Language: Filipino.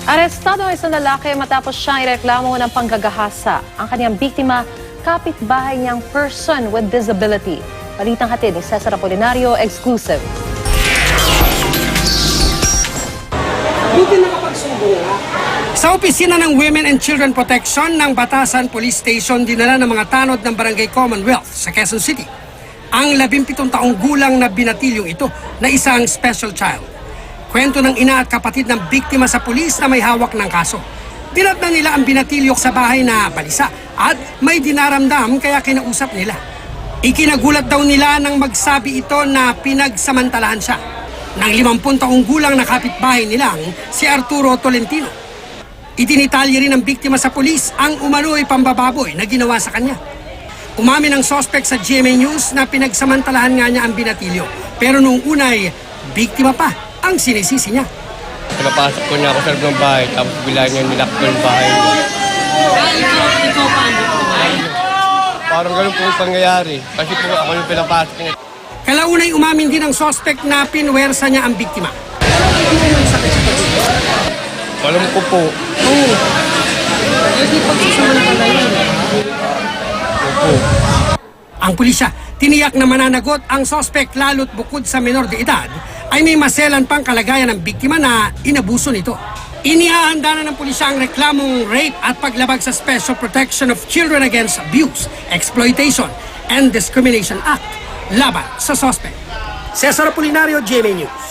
Arestado ang isang lalaki matapos siyang ireklamo ng panggagahasa. Ang kanyang biktima, kapitbahay niyang person with disability. Balitang hatid ni Cesar Apolinario, exclusive. Sa opisina ng Women and Children Protection ng Batasan Police Station, dinala ng mga tanod ng Barangay Commonwealth sa Quezon City ang 17 taong gulang na binatilyong ito na isang special child. Kwento ng ina at kapatid ng biktima sa pulis na may hawak ng kaso. Dinatnan nila ang binatilyo sa bahay na balisa at may dinaramdam kaya kinausap nila. Ikinagulat daw nila nang magsabi ito na pinagsamantalahan siya ng 50 taong gulang na kapitbahay nilang si Arturo Tolentino. Itinitalya rin ng biktima sa pulis ang umano'y pambababoy na ginawa sa kanya. Umamin ang suspect sa GMA News na pinagsamantalahan nga niya ang binatilyo. Pero nung unay, biktima pa ang sinisisi niya. Pinapasok ko niya ako sa loob ng bahay, tapos bila niya nilak ko yung bahay niya. Ikaw paano? Parang ganun po yung pangyayari. Kasi po ako yung pinapasok niya. Kalaunay umamin din ang suspect na pinwersa niya ang biktima. Alam ko po. Hindi pagsasamantalayan. Opo. Ang pulisya, tiniyak na mananagot ang suspect lalo't bukod sa menor de edad, ay may maselan pang kalagayan ng biktima na inabuso nito. Inihahanda na ng pulisya ang reklamong rape at paglabag sa Special Protection of Children Against Abuse, Exploitation, and Discrimination Act laban sa suspect. Cesar Apolinario, GMA News.